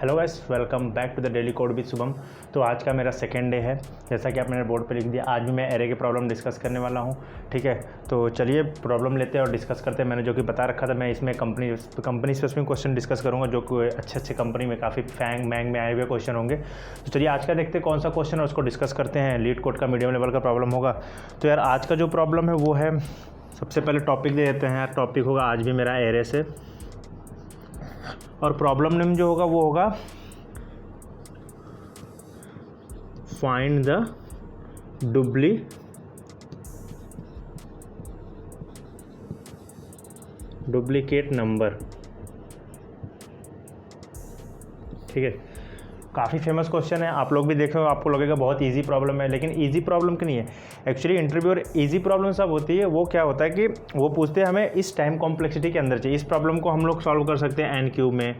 Hello guys, welcome back to the daily code with Shubham. तो आज का मेरा सेकेंड डे है। जैसा कि आप मैंने बोर्ड पे लिख दिया, आज भी मैं एरे के प्रॉब्लम डिस्कस करने वाला हूँ। ठीक है, तो चलिए प्रॉब्लम लेते हैं और डिस्कस करते हैं। मैंने जो कि बता रखा था, मैं इसमें कंपनी स्पेसिफिक क्वेश्चन डिस्कस करूँगा, जो कि अच्छे कंपनी में काफ़ी मैंग में आए हुए क्वेश्चन होंगे। तो चलिए आज का देखते हैं कौन सा क्वेश्चन है, उसको डिस्कस करते हैं। लीड कोड का मीडियम लेवल का प्रॉब्लम होगा। तो यार आज का जो प्रॉब्लम है वो है, सबसे पहले टॉपिक दे देते हैं यार। टॉपिक होगा आज भी मेरा एरे से, और प्रॉब्लम नेम जो होगा वो होगा फाइंड द डुप्लीकेट नंबर। ठीक है, काफ़ी फेमस क्वेश्चन है, आप लोग भी देखे हो, आपको लगेगा बहुत इजी प्रॉब्लम है, लेकिन इजी प्रॉब्लम की नहीं है। एक्चुअली इंटरव्यू और इजी प्रॉब्लम सब होती है, वो क्या होता है कि वो पूछते हैं हमें इस टाइम कॉम्प्लेक्सिटी के अंदर चाहिए। इस प्रॉब्लम को हम लोग सॉल्व कर सकते हैं एन क्यूब में।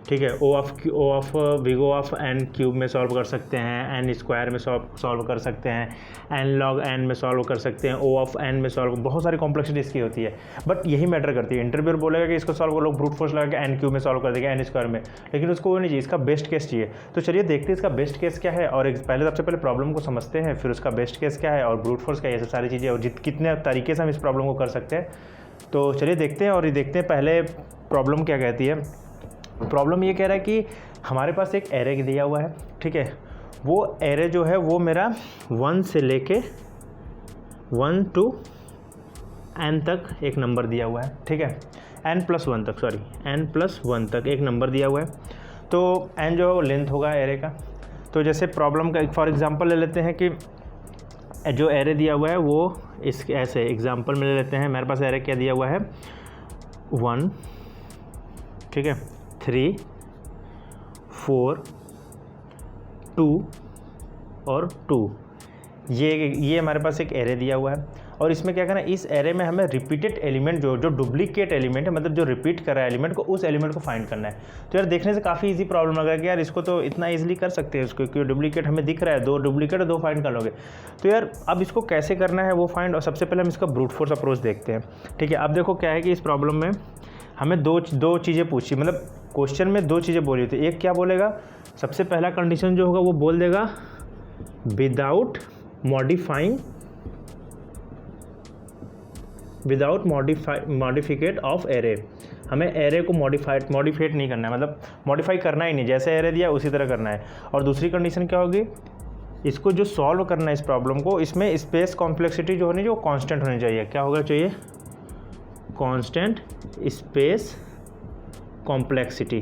ठीक है, ओ ऑफ विगो ऑफ एन क्यूब में सॉल्व कर सकते हैं, एन स्क्वायर में सॉल्व कर सकते हैं, एन लॉग एन में सॉल्व कर सकते हैं, ओ ऑफ एन में सॉल्व, बहुत सारी कॉम्प्लेक्सिटी इसकी होती है। बट यही मैटर करती है। इंटरव्यूअर बोलेगा कि इसको सॉल्व, वो लोग ब्रूट फोर्स लगा के एन क्यूब में सॉल्व कर देगा, एन स्क्वायर में, लेकिन उसको वो नहीं चाहिए, इसका बेस्ट केस चाहिए। तो चलिए देखते हैं इसका बेस्ट केस क्या है, और सबसे पहले प्रॉब्लम को समझते हैं, फिर उसका बेस्ट केस क्या है और ब्रूट फोर्स क्या है, ये सब सारी चीज़ें, और कितने तरीके से हम इस प्रॉब्लम को कर सकते हैं। तो चलिए देखते हैं, और ये देखते हैं पहले प्रॉब्लम क्या कहती है। प्रॉब्लम ये कह रहा है कि हमारे पास एक एरे दिया हुआ है। ठीक है, वो एरे जो है वो मेरा 1 से लेके 1 to n तक एक नंबर दिया हुआ है। ठीक है, n+1 तक एक नंबर दिया हुआ है। तो n जो है वो लेंथ होगा एरे का। तो जैसे प्रॉब्लम का फॉर एग्जांपल ले लेते हैं कि जो एरे दिया हुआ है वो इस ऐसे एग्जांपल में ले लेते हैं। मेरे पास एरे क्या दिया हुआ है, 1, ठीक है, 3, 4, 2 और 2। ये हमारे पास एक एरे दिया हुआ है, और इसमें क्या करना है, इस एरे में हमें रिपीटेड एलिमेंट जो डुप्लीकेट एलिमेंट है, मतलब जो रिपीट कर रहा है एलिमेंट को, उस एलिमेंट को फाइंड करना है। तो यार देखने से काफ़ी इजी प्रॉब्लम लग रहा है कि यार इसको तो इतना इजीली कर सकते हैं इसको, क्योंकि डुप्लीकेट हमें दिख रहा है, 2 डुप्लीकेट और 2 फाइंड कर लोगे। तो यार अब इसको कैसे करना है वो फाइंड, और सबसे पहले हम इसका ब्रूट फोर्स अप्रोच देखते हैं। ठीक है, अब देखो क्या है कि इस प्रॉब्लम में हमें दो चीज़ें पूछी, मतलब क्वेश्चन में 2 चीज़ें बोली थी। एक क्या बोलेगा, सबसे पहला कंडीशन जो होगा वो बोल देगा विदाउट मॉडिफिकेट ऑफ एरे। हमें एरे को मॉडिफाइड नहीं करना है, मतलब मॉडिफाई करना ही नहीं, जैसे एरे दिया उसी तरह करना है। और दूसरी कंडीशन क्या होगी, इसको जो सॉल्व करना है इस प्रॉब्लम को, इसमें स्पेस कॉम्प्लेक्सिटी जो होनी, जो कांस्टेंट होनी चाहिए। क्या होगा चाहिए, कांस्टेंट स्पेस कॉम्प्लेक्सिटी।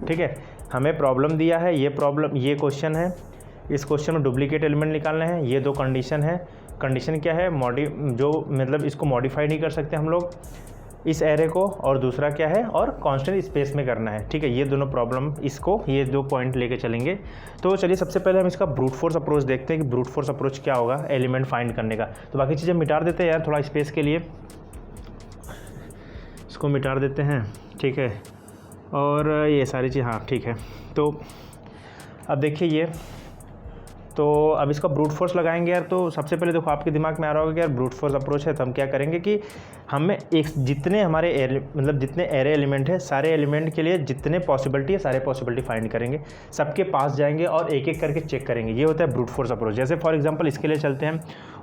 ठीक है, हमें प्रॉब्लम दिया है, ये क्वेश्चन है, इस क्वेश्चन में डुप्लीकेट एलिमेंट निकालने हैं। ये 2 कंडीशन है। कंडीशन क्या है, मतलब इसको मॉडिफाई नहीं कर सकते हम लोग इस एरे को, और दूसरा क्या है, और कांस्टेंट स्पेस में करना है। ठीक है, ये दोनों प्रॉब्लम, ये 2 पॉइंट लेके चलेंगे। तो चलिए सबसे पहले हम इसका ब्रूट फोर्स अप्रोच देखते हैं कि ब्रूट फोर्स अप्रोच क्या होगा एलिमेंट फाइंड करने का। तो बाकी चीज़ें मिटा देते हैं यार, थोड़ा स्पेस के लिए इसको मिटा देते हैं। ठीक है, और ये सारी चीज़, हाँ ठीक है। तो अब देखिए ये, तो अब इसका ब्रूट फोर्स लगाएंगे यार। तो सबसे पहले देखो आपके दिमाग में आ रहा होगा कि यार ब्रूट फोर्स अप्रोच है, तो हम क्या करेंगे कि हमें जितने हमारे जितने एरे एलिमेंट है, सारे एलिमेंट के लिए जितने पॉसिबिलिटी है, सारे पॉसिबिलिटी फाइंड करेंगे, सबके पास जाएंगे और एक एक करके चेक करेंगे। ये होता है ब्रूट फोर्स अप्रोच। जैसे फॉर एग्जांपल इसके लिए चलते हैं,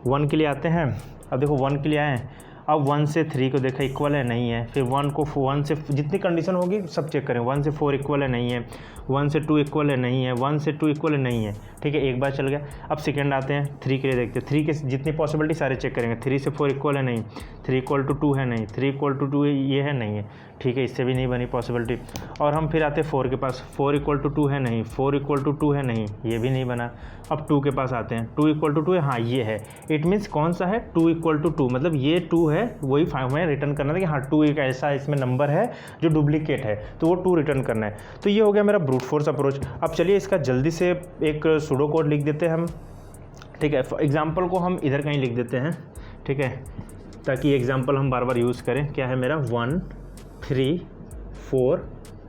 1 के लिए आते हैं। अब देखो 1 के लिए आए, अब 1 से 3 को देखा इक्वल है नहीं है, फिर 1 से जितनी कंडीशन होगी सब चेक करें। 1 से 4 इक्वल है नहीं है, 1 से 2 इक्वल है नहीं है, 1 से 2 इक्वल है नहीं है। ठीक है, एक बार चल गया। अब सेकंड आते हैं, 3 के लिए देखते हैं। 3 के जितनी पॉसिबिलिटी सारे चेक करेंगे। 3 से 4 इक्वल है नहीं, 3 इक्वल टू 2 है नहीं, 3 इक्वल टू 2 ये है नहीं है। ठीक है, इससे भी नहीं बनी पॉसिबिलिटी। और हम फिर आते हैं 4 के पास, 4 इक्वल टू 2 है नहीं, 4 इक्वल टू 2 है नहीं, ये भी नहीं बना। अब 2 के पास आते हैं, 2 इक्वल टू 2 है, हाँ ये है। इट मीन्स कौन सा है, 2 इक्वल टू 2, मतलब ये 2 है, वही हमें रिटर्न करना था कि हाँ 2 एक ऐसा इसमें नंबर है जो डुप्लीकेट है, तो वो 2 रिटर्न करना है। तो ये हो गया मेरा ब्रूट फोर्स अप्रोच। अब चलिए इसका जल्दी से एक सूडो कोड लिख देते हैं हम। ठीक है, एग्जाम्पल को हम इधर कहीं लिख देते हैं। ठीक है, ताकि एग्जाम्पल हम बार बार यूज़ करें। क्या है मेरा, 1, 3, 4,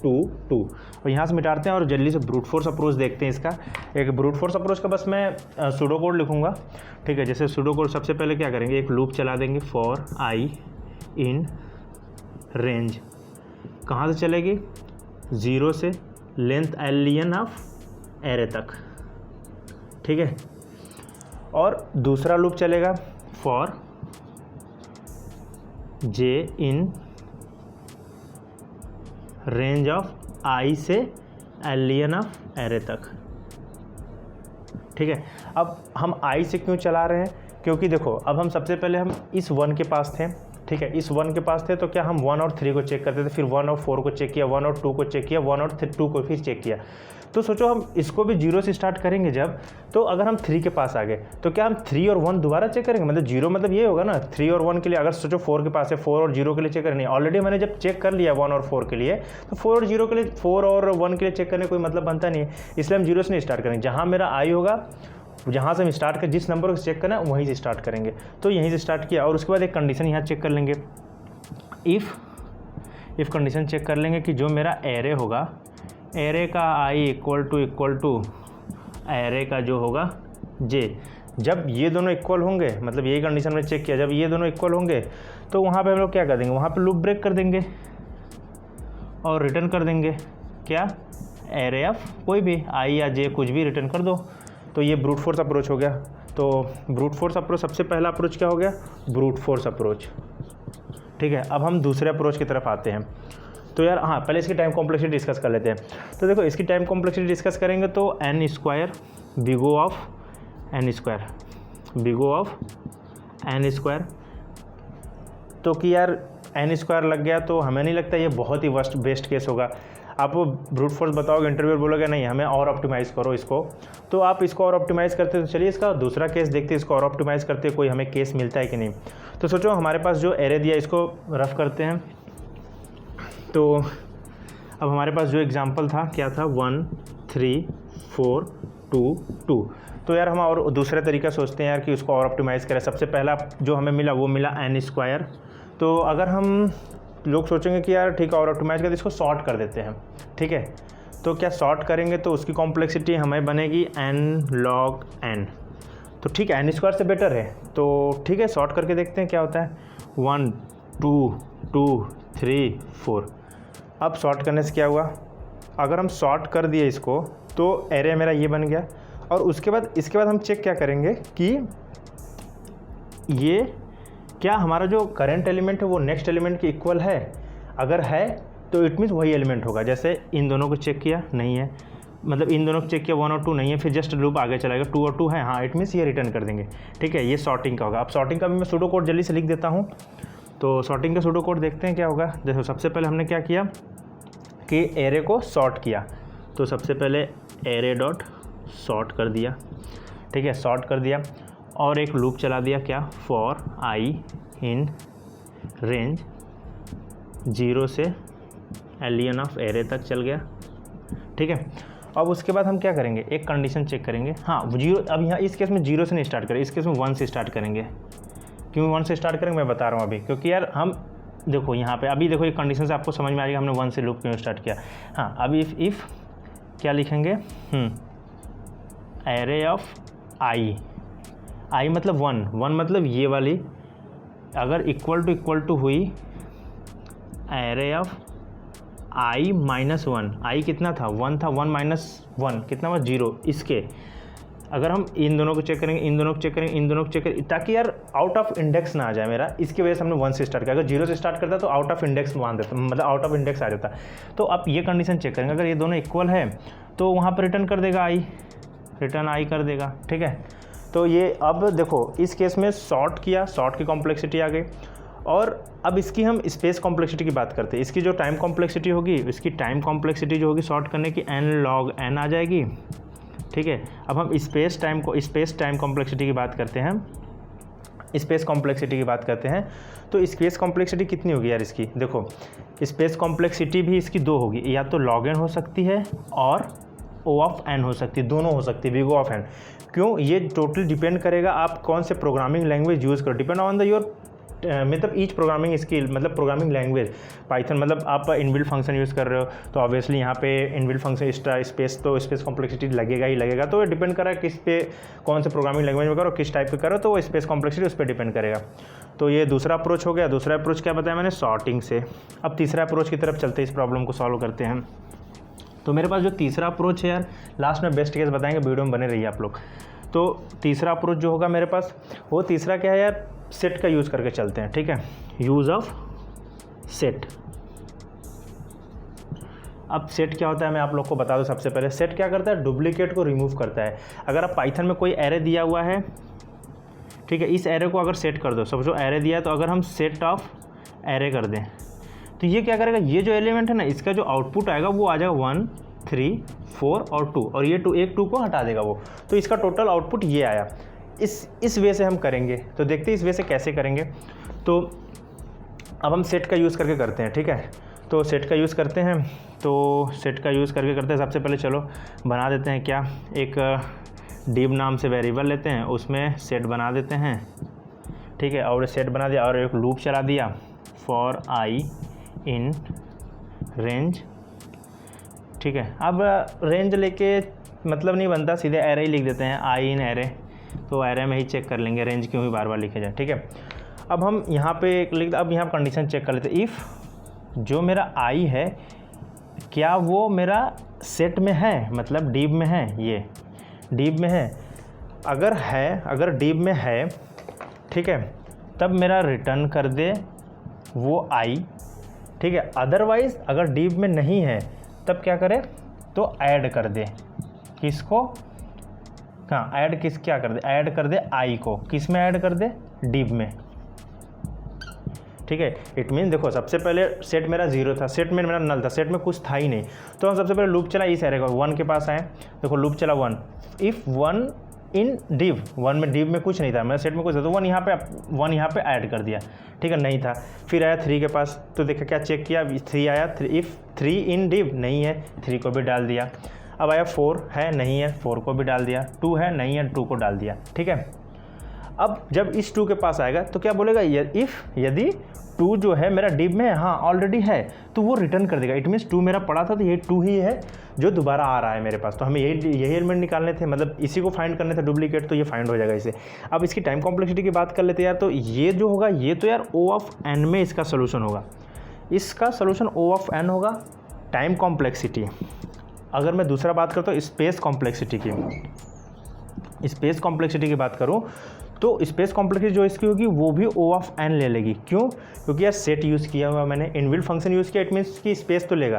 2, 2, और यहाँ से मिटाते हैं और जल्दी से ब्रूट फोर्स अप्रोच देखते हैं। इसका एक ब्रूट फोर्स अप्रोच का बस मैं सूडो कोड लिखूँगा। ठीक है, जैसे सूडो कोड सबसे पहले क्या करेंगे, एक लूप चला देंगे, फॉर आई इन रेंज। कहाँ से चलेगी, 0 से लेंथ एलियन ऑफ एरे तक, ठीक है। और दूसरा लूप चलेगा for j in range of i से एलियन ऑफ एरे तक, ठीक है। अब हम i से क्यों चला रहे हैं, क्योंकि देखो अब हम सबसे पहले हम इस 1 के पास थे, ठीक है। इस 1 के पास थे तो क्या हम 1 और 3 को चेक करते थे, फिर 1 और 4 को चेक किया, 1 और 2 को चेक किया, 1 और 2 को फिर चेक किया। तो सोचो हम इसको भी 0 से स्टार्ट करेंगे जब, तो अगर हम 3 के पास आ गए तो क्या हम 3 और 1 दोबारा चेक करेंगे, मतलब 0 मतलब ये होगा ना 3 और 1 के लिए। अगर सोचो 4 के पास है, 4 और 0 के लिए चेक करनी है, ऑलरेडी मैंने जब चेक कर लिया 1 और 4 के लिए, तो 4 और 0 के लिए, 4 और 1 के लिए चेक करने कोई मतलब बनता नहीं है, इसलिए हम 0 से नहीं स्टार्ट करेंगे। जहाँ मेरा आई होगा जहाँ से हम स्टार्ट कर, जिस नंबर को चेक करना है वहीं से स्टार्ट करेंगे। तो यहीं से स्टार्ट किया और उसके बाद एक कंडीशन यहाँ चेक कर लेंगे, इफ़ कंडीशन चेक कर लेंगे कि जो मेरा एरे होगा, एरे का आई इक्वल टू एरे का जो होगा जे, जब ये दोनों इक्वल होंगे, मतलब यही कंडीशन में चेक किया, जब ये दोनों इक्वल होंगे तो वहाँ पे हम लोग क्या कर देंगे, वहाँ पे लूप ब्रेक कर देंगे और रिटर्न कर देंगे क्या, एरे ऑफ कोई भी आई या जे कुछ भी रिटर्न कर दो। तो ये ब्रूट फोर्स अप्रोच हो गया। तो ब्रूट फोर्स अप्रोच, सबसे पहला अप्रोच क्या हो गया, ब्रूट फोर्स अप्रोच, ठीक है। अब हम दूसरे अप्रोच की तरफ आते हैं। तो यार हाँ, पहले इसकी टाइम कॉम्प्लेक्सिटी डिस्कस कर लेते हैं। तो देखो इसकी टाइम कॉम्प्लेक्सिटी डिस्कस करेंगे तो n square big O of n square, तो कि यार n स्क्वायर लग गया तो हमें नहीं लगता ये बहुत ही बेस्ट केस होगा। आप वो ब्रूट फोर्स बताओगे, इंटरव्यूअर बोलोगे नहीं हमें और ऑप्टिमाइज़ करो इसको, तो आप इसको और ऑप्टिमाइज़ करते तो चलिए इसका दूसरा केस देखते हैं, इसको और ऑप्टिमाइज़ करते कोई हमें केस मिलता है कि नहीं। तो सोचो हमारे पास जो एरे दिया इसको रफ करते हैं। तो अब हमारे पास जो एग्जांपल था क्या था, 1 3 4 2 2। तो यार हम और दूसरा तरीका सोचते हैं यार कि उसको और ऑप्टिमाइज़ करें। सबसे पहला जो हमें मिला वो मिला n स्क्वायर। तो अगर हम लोग सोचेंगे कि यार ठीक है और ऑप्टिमाइज़ करके इसको सॉर्ट कर देते हैं, ठीक है। तो क्या सॉर्ट करेंगे तो उसकी कॉम्प्लेक्सिटी हमें बनेगी n log n। तो ठीक है n स्क्वायर से बेटर है, तो ठीक है सॉर्ट करके देखते हैं क्या होता है। 1 2 2 3 4। अब सॉर्ट करने से क्या हुआ, अगर हम सॉर्ट कर दिए इसको तो एरे मेरा ये बन गया। और उसके बाद इसके बाद हम चेक क्या करेंगे कि ये क्या हमारा जो करंट एलिमेंट है वो नेक्स्ट एलिमेंट के इक्वल है। अगर है तो इट मीन्स वही एलिमेंट होगा। जैसे इन दोनों को चेक किया, नहीं है, मतलब इन दोनों को चेक किया 1 और 2 नहीं है, फिर जस्ट लूप आगे चलाएगा 2 और 2 है, हाँ इट मीन्स ये रिटर्न कर देंगे, ठीक है। ये सॉर्टिंग का होगा। अब सॉर्टिंग का भी मैं सूडो कोड जल्दी से लिख देता हूँ। तो सॉर्टिंग का सूडो कोड देखते हैं क्या होगा। देखो सबसे पहले हमने क्या किया कि एरे को सॉर्ट किया। तो सबसे पहले एरे डॉट सॉर्ट कर दिया, ठीक है, सॉर्ट कर दिया और एक लूप चला दिया क्या, फॉर आई इन रेंज 0 से एलियन ऑफ एरे तक चल गया, ठीक है। अब उसके बाद हम क्या करेंगे, एक कंडीशन चेक करेंगे। हाँ 0, अब यहाँ इस केस में 0 से नहीं स्टार्ट करेंगे, इस केस में 1 से स्टार्ट करेंगे। क्यों 1 से स्टार्ट करेंगे मैं बता रहा हूँ अभी, क्योंकि यार हम देखो यहाँ पे अभी देखो ये कंडीशन से आपको समझ में आ रही है हमने 1 से लूप क्यों स्टार्ट किया। हाँ अभी इफ़ क्या लिखेंगे, एरे ऑफ आई मतलब 1 मतलब ये वाली, अगर इक्वल टू हुई एरे ऑफ आई माइनस 1, आई कितना था 1 था, 1 माइनस 1 कितना हुआ 0। इसके अगर हम इन दोनों को चेक करेंगे, इन दोनों को चेक करेंगे, इन दोनों को चेक करेंगे, ताकि यार आउट ऑफ इंडेक्स ना आ जाए मेरा, इसकी वजह से हमने 1 से स्टार्ट किया। अगर 0 से स्टार्ट करता तो आउट ऑफ इंडेक्स मान देता, मतलब आउट ऑफ इंडेक्स आ जाता। तो आप ये कंडीशन चेक करेंगे, अगर ये दोनों इक्वल है तो वहाँ पर रिटर्न कर देगा आई, रिटर्न आई कर देगा, ठीक है। तो ये अब देखो इस केस में सॉर्ट किया, सॉर्ट की कॉम्प्लेक्सिटी आ गई। और अब इसकी हम स्पेस कॉम्प्लेक्सिटी की बात करते हैं। इसकी जो टाइम कॉम्प्लेक्सिटी होगी, इसकी टाइम कॉम्प्लेक्सिटी जो होगी सॉर्ट करने की n log n आ जाएगी, ठीक है। अब हम स्पेस टाइम कॉम्प्लेक्सिटी की बात करते हैं, स्पेस कॉम्प्लेक्सिटी की बात करते हैं। तो स्पेस कॉम्प्लेक्सिटी कितनी होगी यार इसकी, देखो स्पेस कॉम्प्लेक्सिटी भी इसकी 2 होगी, या तो log n हो सकती है और O ऑफ n हो सकती है, दोनों हो सकती है, बिग O ऑफ n। क्यों, ये टोटल डिपेंड करेगा आप कौन से प्रोग्रामिंग लैंग्वेज यूज़ करो, डिपेंड ऑन द योर मतलब ईच प्रोग्रामिंग स्किल, मतलब प्रोग्रामिंग लैंग्वेज। पाइथन मतलब आप इनबिल्ट फंक्शन यूज़ कर रहे हो तो ऑब्वियसली यहाँ पे इनबिल्ट फंक्शन स्पेस कॉम्प्लेक्सिटी लगेगा ही लगेगा। तो डिपेंड कर रहा है किस पे, कौन से प्रोग्रामिंग लैंग्वेज में करो, किस टाइप के करो, तो वो स्पेस कॉम्प्लेक्सिटी उस पर डिपेंड करेगा। तो ये दूसरा अप्रोच हो गया। दूसरा अप्रोच क्या बताया मैंने, सॉर्टिंग से। अब तीसरा अप्रोच की तरफ चलते इस प्रॉब्लम को सॉल्व करते हैं। तो मेरे पास जो तीसरा अप्रोच है यार, लास्ट में बेस्ट केस बताएंगे, वीडियो में बने रहिए आप लोग। तो तीसरा अप्रोच जो होगा मेरे पास, वो तीसरा क्या है यार, सेट का यूज़ करके चलते हैं, ठीक है, यूज़ ऑफ सेट। अब सेट क्या होता है मैं आप लोग को बता दूं। सबसे पहले सेट क्या करता है, डुप्लीकेट को रिमूव करता है। अगर आप पाइथन में कोई एरे दिया हुआ है, ठीक है, इस एरे को अगर सेट कर दो, समझो एरे दिया है, तो अगर हम सेट ऑफ एरे कर दें तो ये क्या करेगा, ये जो एलिमेंट है ना, इसका जो आउटपुट आएगा वो आ जाएगा 1 3 4 और 2, और ये 2 एक 2 को हटा देगा वो, तो इसका टोटल आउटपुट ये आया। इस वे से हम करेंगे, तो देखते हैं इस वे से कैसे करेंगे। तो अब हम सेट का यूज़ करके करते हैं, ठीक है। तो सेट का यूज़ करते हैं, तो सेट का यूज़ करके करते हैं। सबसे पहले चलो बना देते हैं क्या, एक div नाम से वेरिएबल लेते हैं, उसमें सेट बना देते हैं, ठीक है। और सेट बना दिया और एक लूप चला दिया, फॉर आई इन रेंज, ठीक है। अब रेंज लेके मतलब नहीं बनता, सीधे एरे ही लिख देते हैं, आई इन एरे, तो एरे में ही चेक कर लेंगे, रेंज क्यों ही बार बार लिखे जाए, ठीक है। अब हम यहाँ पे लिख, अब यहाँ कंडीशन चेक कर लेते हैं, इफ़ जो मेरा आई है क्या वो मेरा सेट में है, मतलब div में है, ये div में है, अगर है, अगर div में है, ठीक है, तब मेरा रिटर्न कर दे वो आई, ठीक है। अदरवाइज़ अगर div में नहीं है तब क्या करे, तो ऐड कर दे, किसको, हाँ ऐड किस, क्या कर दे, ऐड कर दे आई को, किस में ऐड कर दे, div में, ठीक है। इट मीन देखो सबसे पहले सेट मेरा 0 था, सेट में मेरा नल था, सेट में कुछ था ही नहीं, तो हम सबसे पहले लूप चला इस एरे का, 1 के पास आए, देखो लूप चला 1, इफ़ 1 इन div, 1 में div में कुछ नहीं था, मेरा सेट में कुछ था, तो 1 यहाँ पे ऐड कर दिया, ठीक है, नहीं था। फिर आया 3 के पास, तो देखा क्या चेक किया, 3 आया, इफ़ 3 इन div नहीं है, 3 को भी डाल दिया। अब आया 4 है, नहीं है, 4 को भी डाल दिया, 2 है, नहीं है, 2 को डाल दिया, ठीक है। अब जब इस 2 के पास आएगा तो क्या बोलेगा, इफ़ यदि 2 जो है मेरा div में है, हाँ ऑलरेडी है, तो वो रिटर्न कर देगा। इट मीन्स 2 मेरा पड़ा था, तो ये 2 ही है जो दोबारा आ रहा है मेरे पास, तो हमें यही एलिमेंट निकालने थे, मतलब इसी को फाइंड करने थे डुप्लीकेट, तो ये फाइंड हो जाएगा इसे। अब इसकी टाइम कॉम्प्लेक्सिटी की बात कर लेते हैं यार, तो ये जो होगा ये तो यार O ऑफ n में इसका सोल्यूशन होगा, इसका सोल्यूशन O ऑफ n होगा। टाइम कॉम्प्लेक्सिटी अगर मैं दूसरा बात करता हूँ स्पेस कॉम्प्लेक्सिटी की, स्पेस कॉम्प्लेक्सिटी की बात करूँ तो स्पेस कॉम्प्लेक्सिटी जो इसकी होगी वो भी O ऑफ n ले लेगी। क्यों? क्योंकि यार सेट यूज़ किया हुआ मैंने, इनबिल्ट फंक्शन यूज़ किया, इट मीन्स की स्पेस तो लेगा।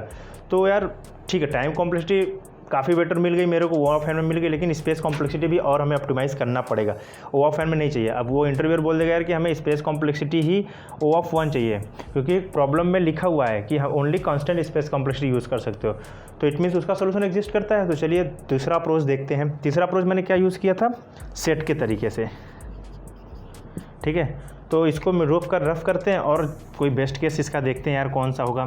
तो यार ठीक है, टाइम कॉम्प्लेक्सिटी काफ़ी बेटर मिल गई मेरे को, O ऑफ n में मिल गई, लेकिन स्पेस कॉम्प्लेक्सिटी भी और हमें ऑप्टिमाइज़ करना पड़ेगा। O ऑफ n में नहीं चाहिए। अब वो इंटरव्यूअर बोल देगा यार कि हमें space complexity he O of 1 चाहिए, क्योंकि प्रॉब्लम में लिखा हुआ है कि हम only constant space complexity use कर सकते हो, तो इट मीन्स उसका सोल्यूशन एग्जिस्ट करता है। तो चलिए दूसरा अप्रोच देखते हैं। तीसरा अप्रोच मैंने क्या यूज़ किया था, सेट के तरीके से, ठीक है। तो इसको रफ करते हैं और कोई बेस्ट केस इसका देखते हैं यार कौन सा होगा,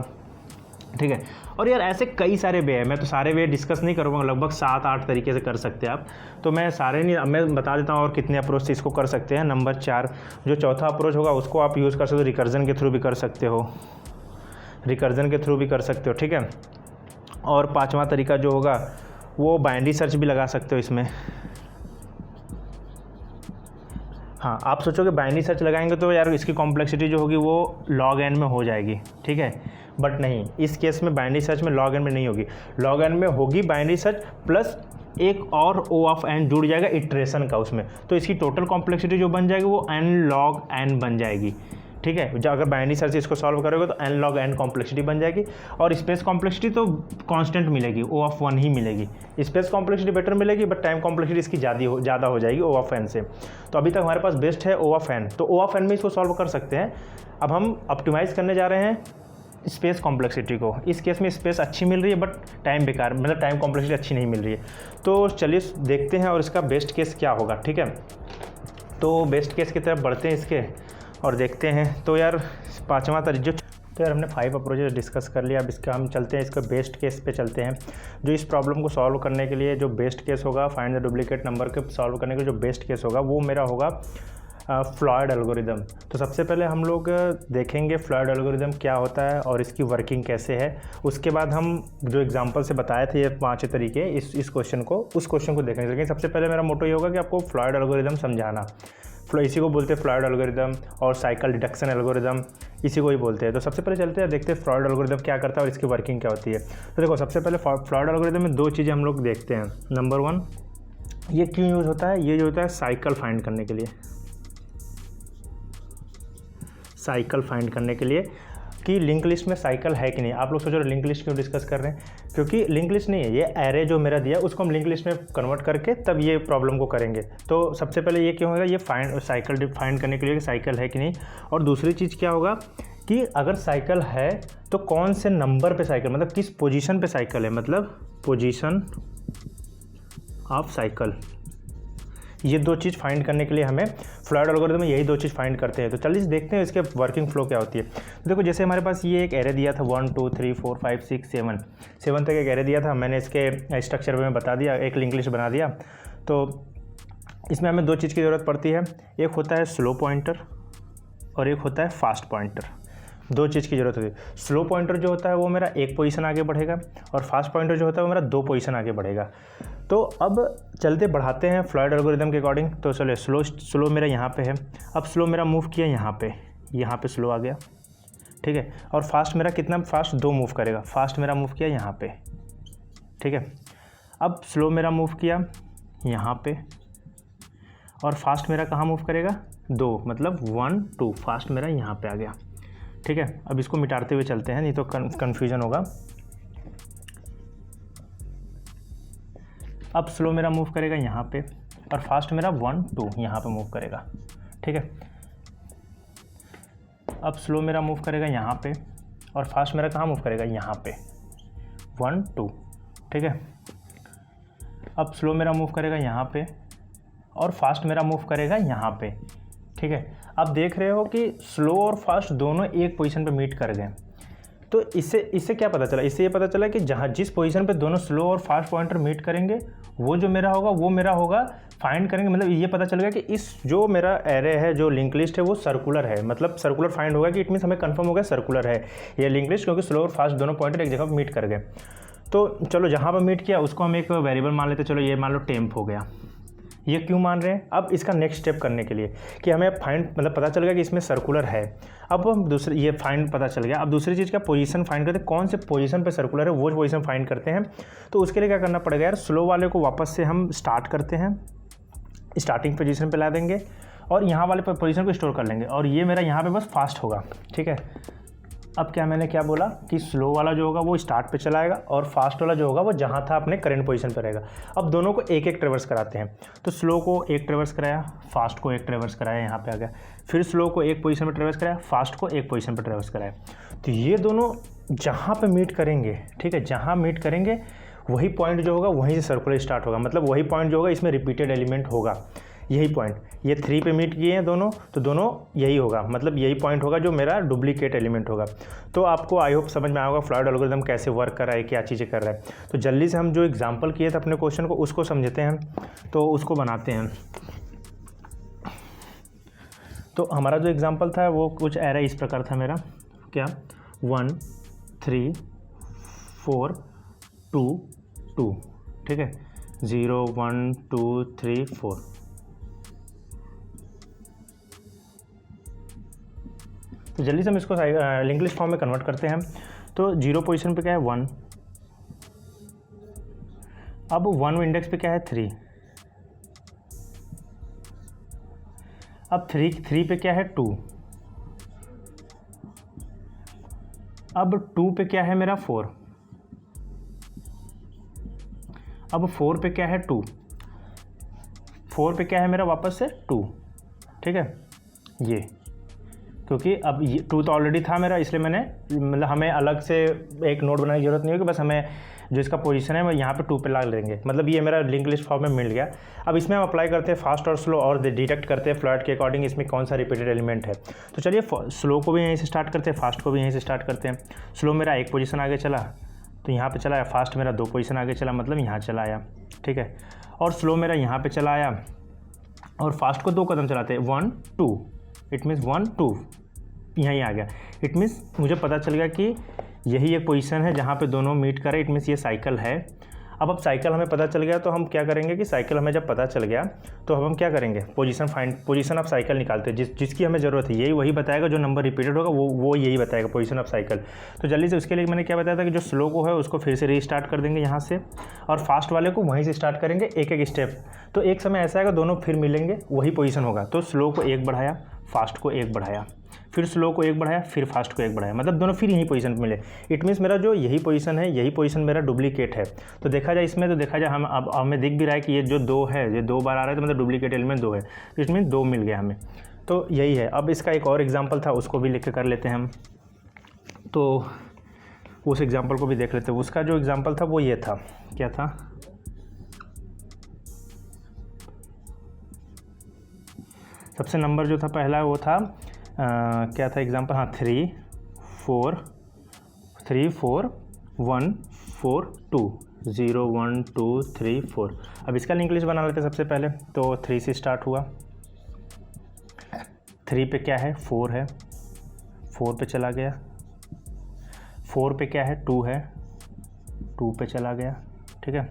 ठीक है। और यार ऐसे कई सारे वे हैं, मैं तो सारे वे डिस्कस नहीं करूँगा, लगभग 7-8 तरीके से कर सकते हैं आप, तो मैं सारे नहीं, मैं बता देता हूँ और कितने अप्रोच से इसको कर सकते हैं। नंबर 4 जो चौथा अप्रोच होगा उसको आप यूज़ कर सकते हो, रिकर्जन के थ्रू भी कर सकते हो, रिकर्जन के थ्रू भी कर सकते हो, ठीक है। और 5वां तरीका जो होगा वो बाइनरी सर्च भी लगा सकते हो इसमें। हाँ, आप सोचोगे बाइनरी सर्च लगाएंगे तो यार इसकी कॉम्प्लेक्सिटी जो होगी वो log n में हो जाएगी, ठीक है, बट नहीं, इस केस में बाइनरी सर्च में log n में नहीं होगी, log n में होगी बाइनरी सर्च प्लस एक और O ऑफ n जुड़ जाएगा इटरेशन का उसमें, तो इसकी टोटल कॉम्प्लेक्सिटी जो बन जाएगी वो n log n बन जाएगी, ठीक है। जब अगर बाइनरी सर्च इसको सॉल्व करोगे तो n log n कॉम्प्लेक्सिटी बन जाएगी, और स्पेस कॉम्प्लेक्सिटी तो कांस्टेंट मिलेगी, O ऑफ 1 ही मिलेगी। स्पेस कॉम्प्लेक्सिटी बेटर मिलेगी, बट टाइम कॉम्प्लेक्सिटी इसकी ज़्यादा हो जाएगी O ऑफ n से। तो अभी तक हमारे पास बेस्ट है O ऑफ n, तो O ऑफ n में इसको सॉल्व कर सकते हैं। अब हम ऑप्टिमाइज़ करने जा रहे हैं स्पेस कॉम्प्लेक्सिटी को। इस केस में स्पेस अच्छी मिल रही है बट टाइम बेकार, मतलब टाइम कॉम्प्लेक्सिटी अच्छी नहीं मिल रही है। तो चलिए देखते हैं और इसका बेस्ट केस क्या होगा, ठीक है। तो बेस्ट केस की तरफ बढ़ते हैं इसके और देखते हैं। तो यार 5वां तरीका, तो यार हमने 5 अप्रोचेस डिस्कस कर लिया। अब इसका हम चलते हैं, इसका बेस्ट केस पे चलते हैं। जो इस प्रॉब्लम को सॉल्व करने के लिए जो बेस्ट केस होगा, फाइंड द डुप्लीकेट नंबर के सॉल्व करने के लिए जो बेस्ट केस होगा वो मेरा होगा फ्लॉयड एल्गोरिदम। तो सबसे पहले हम लोग देखेंगे फ्लॉयड एल्गोरिदम क्या होता है और इसकी वर्किंग कैसे है। उसके बाद हम जो एग्जांपल से बताए थे ये 5 तरीके, इस क्वेश्चन को, उस क्वेश्चन को देखेंगे। लेकिन सबसे पहले मेरा मोटो ये होगा कि आपको फ्लॉयड एल्गोरिदम समझाना। इसी को बोलते हैं फ्लॉयड एल्गोरिदम और साइकिल डिडक्शन एल्गोरिदम, इसी को ही बोलते हैं। तो सबसे पहले चलते हैं देखते हैं फ्लॉयड एल्गोरिदम क्या करता है और इसकी वर्किंग क्या होती है। तो देखो सबसे पहले फ्लॉयड एल्गोरिदम में दो चीज़ें हम लोग देखते हैं। नंबर 1, ये क्यों यूज़ होता है, ये जो होता है साइकिल फाइंड करने के लिए, साइकिल फाइंड करने के लिए कि लिंक लिस्ट में साइकिल है कि नहीं। आप लोग सोच रहे हो लिंक लिस्ट क्यों डिस्कस कर रहे हैं, क्योंकि लिंक लिस्ट नहीं है, ये एरे जो मेरा दिया उसको हम लिंक लिस्ट में कन्वर्ट करके तब ये प्रॉब्लम को करेंगे। तो सबसे पहले ये क्यों होगा, ये साइकिल फाइंड करने के लिए कि साइकिल है कि नहीं। और दूसरी चीज़ क्या होगा कि अगर साइकिल है तो कौन से नंबर पे साइकिल, मतलब किस पोजीशन पे साइकिल है, मतलब पोजीशन ऑफ साइकिल। ये दो चीज़ फाइंड करने के लिए हमें फ्लॉयड एल्गोरिथम में यही दो चीज़ फाइंड करते हैं। तो चलिए देखते हैं इसके वर्किंग फ्लो क्या होती है। तो देखो जैसे हमारे पास ये एक एरे दिया था 1 2 3 4 5 6 7 तक एक एरे दिया था, मैंने इसके स्ट्रक्चर में बता दिया, एक लिंक लिस्ट बना दिया। तो इसमें हमें दो चीज़ की ज़रूरत पड़ती है, एक होता है स्लो पॉइंटर और एक होता है फास्ट पॉइंटर। दो चीज़ की ज़रूरत होती है। स्लो पॉइंटर जो होता है वो मेरा एक पोजीशन आगे बढ़ेगा और फास्ट पॉइंटर जो होता है वो मेरा 2 पोजीशन आगे बढ़ेगा। तो अब चलते बढ़ाते हैं फ्लॉयड एल्गोरिथम के अकॉर्डिंग। तो चलिए स्लो मेरा यहाँ पे है, अब स्लो मेरा मूव किया यहाँ पे स्लो आ गया, ठीक है। और फास्ट मेरा कितना, फास्ट 2 मूव करेगा, फास्ट मेरा मूव किया यहाँ पे, ठीक है। अब स्लो मेरा मूव किया यहाँ पे और फास्ट मेरा कहाँ मूव करेगा, 2, मतलब 1 2, फास्ट मेरा यहाँ पे आ गया, ठीक है। अब इसको मिटाते हुए चलते हैं, नहीं तो कन्फ्यूजन होगा। अब स्लो मेरा मूव करेगा यहाँ पे और फास्ट मेरा 1 2 यहाँ पे मूव करेगा, ठीक है। अब स्लो मेरा मूव करेगा यहाँ पे और फास्ट मेरा कहाँ मूव करेगा, यहाँ पे 1 2, ठीक है। अब स्लो मेरा मूव करेगा यहाँ पे और फास्ट मेरा मूव करेगा यहाँ पे, ठीक है। अब देख रहे हो कि स्लो और फास्ट दोनों एक पोजीशन पे मीट कर गए। तो इससे क्या पता चला, इससे ये पता चला कि जहाँ जिस पोजीशन पे दोनों स्लो और फास्ट पॉइंटर मीट करेंगे वो जो मेरा होगा वो मेरा होगा फाइंड करेंगे। मतलब ये पता चल गया कि इस जो मेरा एरे है, जो लिंक लिस्ट है वो सर्कुलर है, मतलब सर्कुलर फाइंड होगा कि इट मीन्स हमें कंफर्म हो गया सर्कुलर है ये लिंक लिस्ट, क्योंकि स्लो और फास्ट दोनों पॉइंटर एक जगह पर मीट कर गए। तो चलो जहाँ पर मीट किया उसको हम एक वेरिएबल मान लेते, चलो ये मान लो टेम्प हो गया। ये क्यों मान रहे हैं, अब इसका नेक्स्ट स्टेप करने के लिए कि हमें फाइंड, मतलब पता चल गया कि इसमें सर्कुलर है। अब हम दूसरे, ये फाइंड पता चल गया, अब दूसरी चीज़ का पोजीशन फाइंड करते हैं, कौन से पोजीशन पे सर्कुलर है वो पोजीशन फाइंड करते हैं। तो उसके लिए क्या करना पड़ेगा यार, स्लो वाले को वापस से हम स्टार्ट करते हैं, स्टार्टिंग पोजीशन पे ला देंगे और यहाँ वाले पोजीशन को स्टोर कर लेंगे और ये मेरा यहाँ पे बस फास्ट होगा, ठीक है। अब मैंने क्या बोला कि स्लो वाला जो होगा वो स्टार्ट पे चलाएगा और फास्ट वाला जो होगा वो जहाँ था अपने करंट पोजीशन पे रहेगा। अब दोनों को एक एक ट्रेवर्स कराते हैं। तो स्लो को एक ट्रेवर्स कराया, फास्ट को एक ट्रेवर्स कराया, यहाँ पे आ गया। फिर स्लो को एक पोजीशन पे ट्रेवर्स कराया, फास्ट को एक पोजीशन पे ट्रेवर्स कराया। तो ये दोनों जहाँ पे मीट करेंगे, ठीक है, जहाँ मीट करेंगे वही पॉइंट जो होगा वहीं से सर्कुलर स्टार्ट होगा, मतलब वही पॉइंट जो होगा इसमें रिपीटेड एलिमेंट होगा, यही पॉइंट। ये 3 पे मीट किए हैं दोनों, तो दोनों यही होगा, मतलब यही पॉइंट होगा जो मेरा डुप्लीकेट एलिमेंट होगा। तो आपको आई होप समझ में आया होगा फ्लॉयड एल्गोरिथम कैसे वर्क कर रहा है, क्या चीज़ें कर रहा है। तो जल्दी से हम जो एग्जांपल किए थे अपने क्वेश्चन को उसको समझते हैं, तो उसको बनाते हैं। तो हमारा जो एग्जाम्पल था वो कुछ एरे इस प्रकार था मेरा, क्या 1 3 4 2 2, ठीक है, 0 1 2 3 4। तो जल्दी से हम इसको लिंक लिस्ट फॉर्म में कन्वर्ट करते हैं। तो 0 पोजीशन पे क्या है 1, अब 1 इंडेक्स पे क्या है 3, अब 3 पे क्या है 2, अब 2 पे क्या है मेरा 4, अब 4 पे क्या है 2, 4 पे क्या है मेरा वापस से 2, ठीक है। ये क्योंकि अब ये 2 तो ऑलरेडी था मेरा, इसलिए मैंने, मतलब हमें अलग से एक नोट बनाने की जरूरत नहीं होगी, बस हमें जो इसका पोजीशन है वो यहाँ पे 2 पे ला लेंगे, मतलब ये मेरा लिंक लिस्ट फॉर्म में मिल गया। अब इसमें हम अप्लाई करते हैं फास्ट और स्लो और डिटेक्ट करते हैं फ्लॉयड के अकॉर्डिंग इसमें कौन सा रिपीटेड एलिमेंट है। तो चलिए स्लो को भी यहीं से स्टार्ट करते हैं, फास्ट को भी यहीं से स्टार्ट करते हैं। स्लो मेरा एक पोजीशन आगे चला तो यहाँ पे चला आया, फास्ट मेरा 2 पोजीशन आगे चला, मतलब यहाँ चला आया, ठीक है। और स्लो मेरा यहाँ पे चला आया और फास्ट को 2 कदम चलाते हैं, 1 2, इट मीन्स 1 2 यहीं आ गया। इट मीन्स मुझे पता चल गया कि यही एक पोजीशन है जहाँ पे दोनों मीट करे, इट मीन्स ये साइकिल है। अब साइकिल हमें पता चल गया तो हम क्या करेंगे कि साइकिल हमें जब पता चल गया तो हम क्या करेंगे, पोजीशन ऑफ साइकिल निकालते हैं, जिसकी हमें ज़रूरत है, यही वही बताएगा, जो नंबर रिपीटेड होगा वो यही बताएगा पोजीशन ऑफ साइकिल। तो जल्दी से उसके लिए मैंने क्या बताया था कि जो स्लो को है उसको फिर से रीस्टार्ट कर देंगे यहाँ से, और फास्ट वाले को वहीं से स्टार्ट करेंगे एक एक स्टेप। तो एक समय ऐसा आएगा दोनों फिर मिलेंगे, वही पोजीशन होगा। तो स्लो को 1 बढ़ाया, फास्ट को 1 बढ़ाया, फिर स्लो को 1 बढ़ाया, फिर फास्ट को 1 बढ़ाया, मतलब दोनों फिर यही पोजीशन पे मिले। इट मीन्स मेरा जो यही पोजीशन है, यही पोजीशन मेरा डुप्लीकेट है। तो देखा जाए इसमें, तो देखा जाए हम अब हमें दिख भी रहा है कि ये जो 2 है, ये 2 बार आ रहा है, तो मतलब डुप्लीकेट एलिमेंट 2 है, तो इट मीन 2 मिल गया हमें। तो यही है। अब इसका एक और एग्जाम्पल था, उसको भी लिख के कर लेते हैं हम। तो उस एग्जाम्पल को भी देख लेते हैं। उसका जो एग्जाम्पल था वो ये था, क्या था, सबसे नंबर जो था पहला वो था क्या था एग्जाम्पल, हाँ 3 4 1 4 2 0 1 2 3 4। अब इसका लिंक लिस्ट बना लेते हैं सबसे पहले। तो 3 से स्टार्ट हुआ, 3 पे क्या है 4 है, 4 पे चला गया, 4 पे क्या है 2 है, 2 पे चला गया, ठीक है।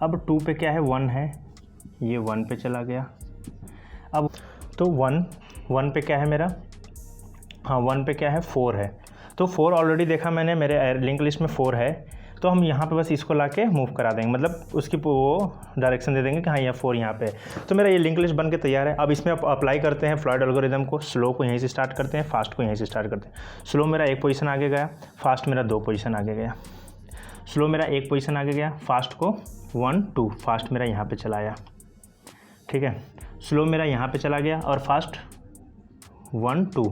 अब 2 पे क्या है 1 है, ये 1 पे चला गया। अब तो 1 पे क्या है मेरा, हाँ 1 पे क्या है 4 है। तो 4 ऑलरेडी देखा मैंने, मेरे लिंक लिस्ट में 4 है, तो हम यहाँ पे बस इसको लाके मूव करा देंगे, मतलब उसकी वो डायरेक्शन दे देंगे कि हाँ ये 4 यहाँ पे है। तो मेरा ये लिंक लिस्ट बन के तैयार है। अब इसमें अप्लाई करते हैं फ्लॉयड एल्गोरिदम को। स्लो को यहीं से स्टार्ट करते हैं, फास्ट को यहीं से स्टार्ट करते हैं। स्लो मेरा 1 पोजीशन आगे गया, फास्ट मेरा 2 पोजीशन आगे गया। स्लो मेरा 1 पोजीशन आगे गया, फास्ट को 1 2, फास्ट मेरा यहाँ पे चला आया, ठीक है। स्लो मेरा यहाँ पे चला गया और फास्ट 1 2,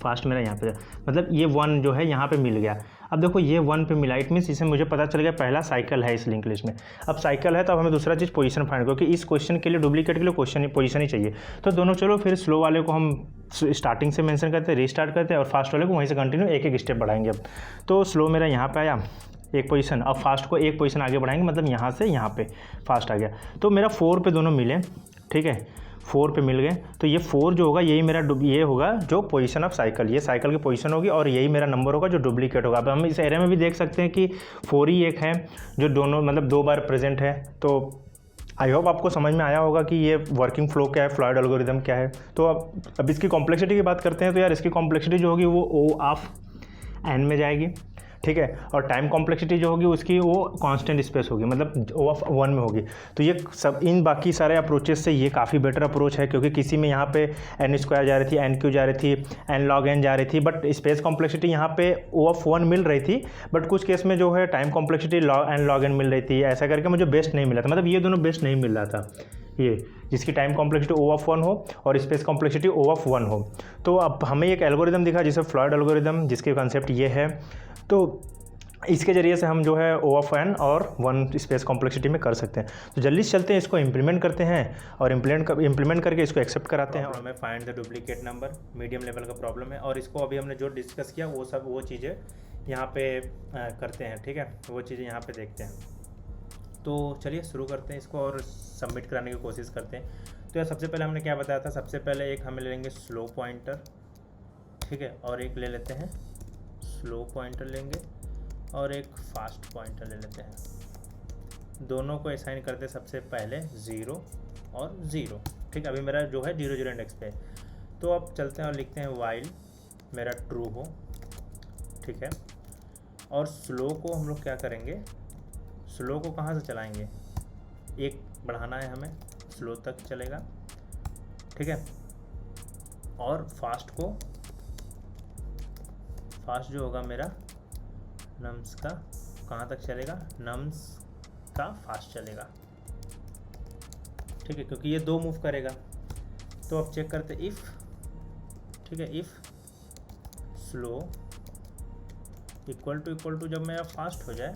फास्ट मेरा यहाँ पे, मतलब ये 1 जो है यहाँ पे मिल गया। अब देखो ये 1 पे मिला, इट मीन्स इसे मुझे पता चल गया पहला साइकिल है इस लिंक लिस्ट में। अब साइकिल है तो अब हमें दूसरा चीज़ पोजीशन फाइंड, क्योंकि इस क्वेश्चन के लिए डुप्लीकेट के लिए पोजीशन ही चाहिए। तो दोनों चलो फिर स्लो वाले को हम स्टार्टिंग से मेंशन करते हैं, रीस्टार्ट करते हैं, और फास्ट वाले को वहीं से कंटिन्यू एक एक स्टेप बढ़ाएंगे। अब तो स्लो मेरा यहाँ पे आया 1 पोजीशन, अब फास्ट को 1 पोजीशन आगे बढ़ाएंगे, मतलब यहाँ से यहाँ पे फास्ट आ गया। तो मेरा 4 पे दोनों मिले, ठीक है, 4 पे मिल गए। तो ये 4 जो होगा यही मेरा ये होगा जो पोजीशन ऑफ साइकिल, ये साइकिल की पोजीशन होगी, और यही मेरा नंबर होगा जो डुप्लीकेट होगा। अब हम इस एरे में भी देख सकते हैं कि 4 ही एक है जो दोनों मतलब 2 बार प्रेजेंट है। तो आई होप आपको समझ में आया होगा कि ये वर्किंग फ्लो क्या है, फ्लॉयड एल्गोरिदम क्या है। तो अब इसकी कॉम्प्लेक्सिटी की बात करते हैं। तो यार इसकी कॉम्प्लेक्सिटी जो होगी वो O ऑफ n में जाएगी, ठीक है, और टाइम कॉम्प्लेक्सिटी जो होगी उसकी वो कांस्टेंट स्पेस होगी, मतलब O ऑफ 1 में होगी। तो ये सब इन बाकी सारे अप्रोचेस से ये काफ़ी बेटर अप्रोच है, क्योंकि किसी में यहाँ पे n² जा रही थी, n³ जा रही थी, n log n जा रही थी, बट स्पेस कॉम्प्लेक्सिटी यहाँ पे O ऑफ 1 मिल रही थी, बट कुछ केस में जो है time complexity n log n मिल रही थी। ऐसा करके मुझे बेस्ट नहीं मिला था, मतलब ये दोनों बेस्ट नहीं मिल रहा था, ये जिसकी टाइम कॉम्प्लेक्सिटी O ऑफ 1 हो और स्पेस कॉम्प्लेक्सिटी O ऑफ 1 हो। तो अब हमें एक एल्गोरिदम दिखा जिसे फ्लॉयड एल्गोरिदम, जिसके कॉन्सेप्ट ये है। तो इसके ज़रिए से हम जो है O ऑफ n और 1 स्पेस कॉम्प्लेक्सिटी में कर सकते हैं। तो जल्दी से चलते हैं, इसको इम्प्लीमेंट करते हैं और इम्प्लीमेंट करके इसको एक्सेप्ट कराते हैं। हमें find the duplicate number, medium level का प्रॉब्लम है, और इसको अभी हमने जो डिस्कस किया वो चीज़ें यहाँ पे करते हैं, ठीक है, वो चीज़ें यहाँ पे देखते हैं। तो चलिए शुरू करते हैं इसको और सबमिट कराने की कोशिश करते हैं। तो यार सबसे पहले हमने क्या बताया था, सबसे पहले एक हमें ले लेंगे स्लो पॉइंटर, ठीक है, और एक ले लेते हैं स्लो पॉइंटर लेंगे, और एक फास्ट पॉइंटर ले लेते हैं। दोनों को असाइन करते हैं सबसे पहले 0 और 0, ठीक है। अभी मेरा जो है 0 0 इंडेक्स पे। तो अब चलते हैं और लिखते हैं वाइल मेरा ट्रू हो, ठीक है। और स्लो को हम लोग क्या करेंगे, स्लो को कहाँ से चलाएंगे, 1 बढ़ाना है हमें, स्लो तक चलेगा, ठीक है। और फास्ट जो होगा मेरा नम्स का कहाँ तक चलेगा, नम्स का फास्ट चलेगा, ठीक है, क्योंकि ये 2 मूव करेगा। तो अब चेक करते इफ़, ठीक है, इफ़ स्लो इक्वल टू जब मेरा फास्ट हो जाए,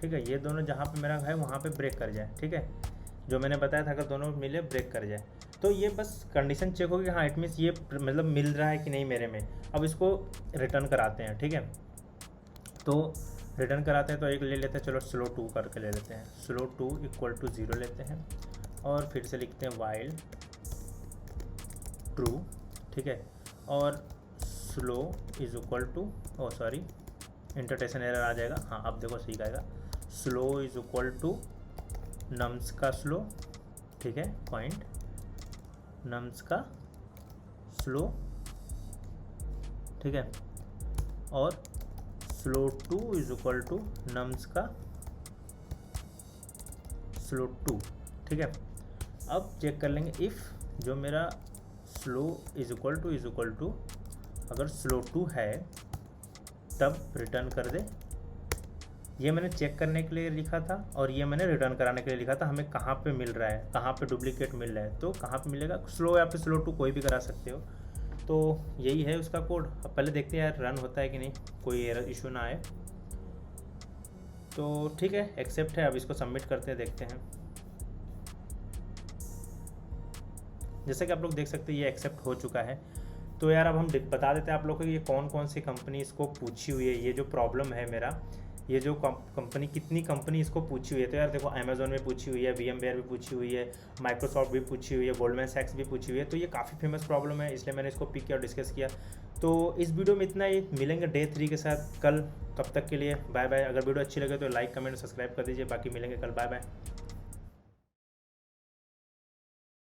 ठीक है, ये दोनों जहाँ पे मेरा है वहाँ पे ब्रेक कर जाए, ठीक है, जो मैंने बताया था अगर दोनों मिले ब्रेक कर जाए। तो ये बस कंडीशन चेक होगी, हाँ इट मीन्स ये मतलब मिल रहा है कि नहीं मेरे में। अब इसको रिटर्न कराते हैं, ठीक है। तो रिटर्न कराते हैं, तो एक ले लेते हैं, चलो स्लो 2 करके ले लेते हैं, स्लो 2 इक्वल टू 0 लेते हैं, और फिर से लिखते हैं वाइल ट्रू, ठीक है, और स्लो इज इक्वल टू इंटरटेशन एरर आ जाएगा। हाँ अब देखो सही आएगा, slow is equal to nums का स्लो, ठीक है, पॉइंट नम्स का स्लो, ठीक है, और slow two is equal to nums का स्लो टू, ठीक है। अब चेक कर लेंगे इफ़ जो मेरा स्लो इज इक्वल टू अगर स्लो टू है तब रिटर्न कर दे। ये मैंने चेक करने के लिए लिखा था और ये मैंने रिटर्न कराने के लिए लिखा था, हमें कहाँ पे मिल रहा है, कहाँ पे डुप्लीकेट मिल रहा है, तो कहाँ पे मिलेगा, स्लो या फिर स्लो टू कोई भी करा सकते हो। तो यही है उसका कोड। अब पहले देखते हैं यार रन होता है कि नहीं, कोई एरर इशू ना आए। तो ठीक है, एक्सेप्ट है, अब इसको सबमिट करते हैं, देखते हैं। जैसे कि आप लोग देख सकते हैं ये एक्सेप्ट हो चुका है। तो यार अब हम बता देते हैं आप लोग को ये कौन कौन सी कंपनी इसको पूछी हुई है, ये जो प्रॉब्लम है मेरा, ये जो कंपनी, कितनी कंपनी इसको पूछी हुई है। तो यार देखो अमेजोन में पूछी हुई है, VMware भी पूछी हुई है, माइक्रोसॉफ्ट भी पूछी हुई है, गोल्डमैन सैक्स भी पूछी हुई है। तो ये काफ़ी फेमस प्रॉब्लम है, इसलिए मैंने इसको पिक किया और डिस्कस किया। तो इस वीडियो में इतना ही, मिलेंगे डे 3 के साथ कल। तब तक के लिए बाय बाय। अगर वीडियो अच्छी लगे तो लाइक कमेंट सब्सक्राइब कर दीजिए, बाकी मिलेंगे कल, बाय बाय।